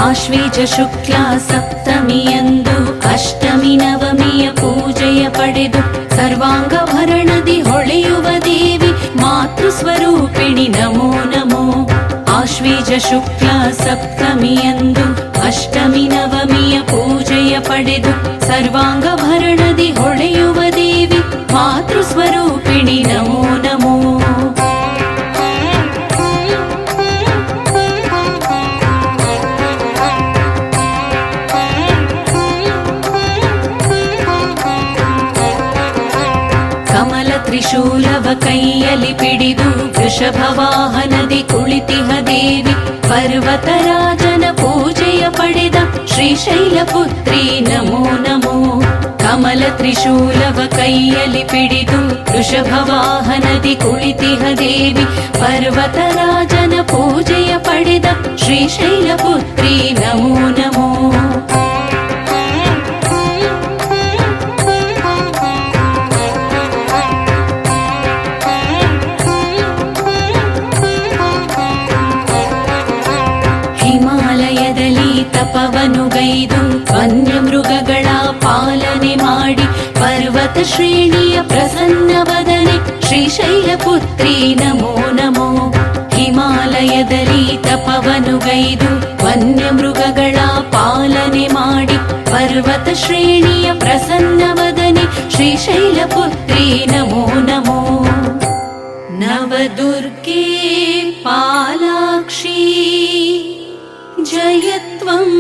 ಆಶ್ವೀಜ ಶುಕ್ಲ ಸಪ್ತಮಿಯಂದು ಅಷ್ಟಮಿ ನವಮಿಯ ಪೂಜೆಯ ಪಡೆದು ಸರ್ವಾಂಗಭರಣದಿ ಹೊಳೆಯುವ ದೇವಿ ಮಾತೃ ಸ್ವರೂಪಿಣಿ ನಮೋ ನಮೋ. ಆಶ್ವೀಜ ಶುಕ್ಲ ಸಪ್ತಮಿಯಂದು ಅಷ್ಟಮಿ ನವಮಿಯ ಪೂಜೆಯ ಪಡೆದು ಸರ್ವಾಂಗಭರಣದಿ ಹೊಳೆಯುವ ದೇವಿ ಮಾತೃ ಸ್ವರೂಪಿಣಿ ನಮೋ ನಮೋ. ಕಮಲ ತ್ರಿಶೂಲವ ಕೈಯಲ್ಲಿ ಪಿಡಿದು ವೃಷಭ ವಾಹನದಿ ಕುಳಿತಿಹ ದೇವಿ ಪರ್ವತರಾಜನ ಪೂಜೆಯ ಪಡೆದ ಶ್ರೀಶೈಲ ಪುತ್ರಿ ನಮೋ ನಮೋ. ಕಮಲ ತ್ರಿಶೂಲವ ಕೈಯಲ್ಲಿ ಪಿಡಿದು ವೃಷಭ ವಾಹನದಿ ಕುಳಿತಿಹ ದೇವಿ ಪರ್ವತರಾಜನ ಪೂಜೆಯ ಪಡೆದ ಶ್ರೀಶೈಲ ಪುತ್ರಿ ನಮೋ ನಮೋ. ಹಿಮಾಲಯದಲ್ಲಿ ತಪವನುಗೈದು ವನ್ಯಮೃಗಗಳ ಪಾಲನೆ ಮಾಡಿ ಪರ್ವತ ಶ್ರೇಣಿಯ ಪ್ರಸನ್ನವದನೆ ಶ್ರೀಶೈಲ ಪುತ್ರಿ ನಮೋ ನಮೋ. ಹಿಮಾಲಯದಲ್ಲಿ ತಪವನುಗೈದು ವನ್ಯಮೃಗಗಳ ಪಾಲನೆ ಮಾಡಿ ಪರ್ವತ ಶ್ರೇಣಿಯ ಪ್ರಸನ್ನವದನೆ ಶ್ರೀಶೈಲ ಪುತ್ರಿ ನಮೋ ನಮೋ. ನವದುರ್ಗೆ ಪಾಲಾಕ್ಷಿ ಜಯತ್ವಂ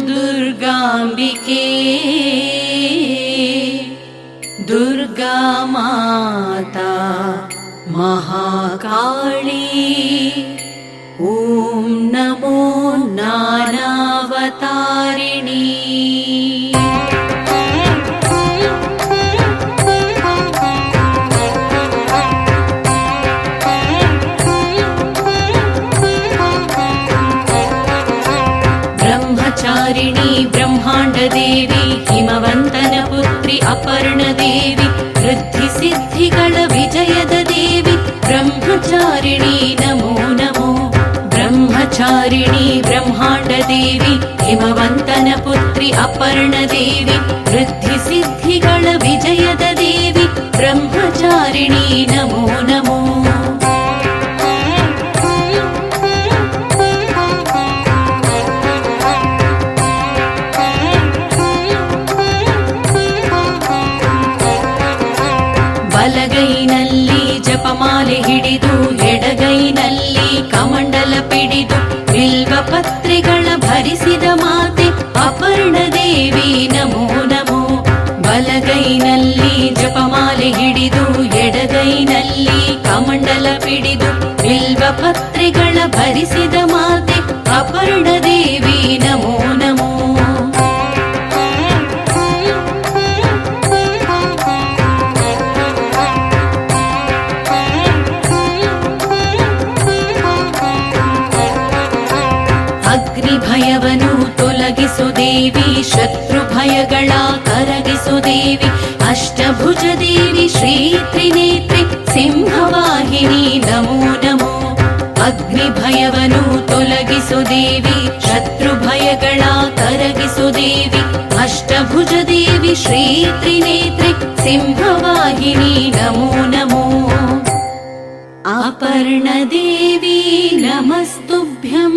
ದುರ್ಗಾಂಬಿಕೆ ದುರ್ಗಾ ಮಾತಾ ಮಹಾಕಾಳಿ. ಓಂ ನಮೋ ನಾನಾವತಾರಿಣಿ. ಬ್ರಹ್ಮಚಾರಿಣಿ ಬ್ರಹ್ಮಾಂಡ ದೇವಿ ಹಿಮವಂತನ ಪುತ್ರಿ ಅಪರ್ಣ ದೇವಿ ವೃದ್ಧಿ ಸಿದ್ಧಿಗಳ ವಿಜಯದ ದೇವಿ ಬ್ರಹ್ಮಚಾರಿಣಿ ನಮೋ ನಮೋ. ಬ್ರಹ್ಮಚಾರಿಣಿ ಬ್ರಹ್ಮಾಂಡ ದೇವಿ ಹಿಮವಂತನ ಪುತ್ರಿ ಅಪರ್ಣ ದೇವಿ ವೃದ್ಧಿ ಸಿದ್ಧಿಗಳ ವಿಜಯದ ದೇವಿ ಬ್ರಹ್ಮಚಾರಿಣಿ ನಮೋ ನಮೋ. ಬಲಗೈನಲ್ಲಿ ಜಪಮಾಲೆ ಹಿಡಿದು ಎಡಗೈನಲ್ಲಿ ಕಮಂಡಲ ಪಿಡಿದು ಬಿಲ್ವ ಪತ್ರೆಗಳ ಭರಿಸಿದ ಮಾತೆ ಅಪರ್ಣ ದೇವಿ ನಮೋ ನಮೋ. ಬಲಗೈನಲ್ಲಿ ಜಪಮಾಲೆ ಹಿಡಿದು ಎಡಗೈನಲ್ಲಿ ಕಮಂಡಲ ಪಿಡಿದು ಬಿಲ್ವ ಪತ್ರೆಗಳ ಭರಿಸಿದ ಮಾತೆ ಅಪರ್ಣ ದೇವಿ ನಮೋ ನಮೋ. ಅಗ್ನಿ ಭಯವನು ತೊಲಗಿಸು ದೇವಿ ಶತ್ರು ಭಯಗಳ ಕರಗಿಸು ದೇವಿ ಅಷ್ಟಭುಜ ದೇವಿ ಶ್ರೀ ತ್ರಿನೇತ್ರಿ ಸಿಂಹವಾಹಿನಿ ನಮೋ ನಮೋ. ಅಗ್ನಿ ಭಯವನು ತೊಲಗಿಸು ದೇವಿ ಶತ್ರು ಭಯಗಳ ಕರಗಿಸು ದೇವಿ ಅಷ್ಟಭುಜ ದೇವಿ ಶ್ರೀ ತ್ರಿನೇತ್ರಿ ಸಿಂಹವಾಹಿನಿ ನಮೋ ನಮೋ. ಅಪರ್ಣ ದೇವಿ ನಮಸ್ತುಭ್ಯಂ.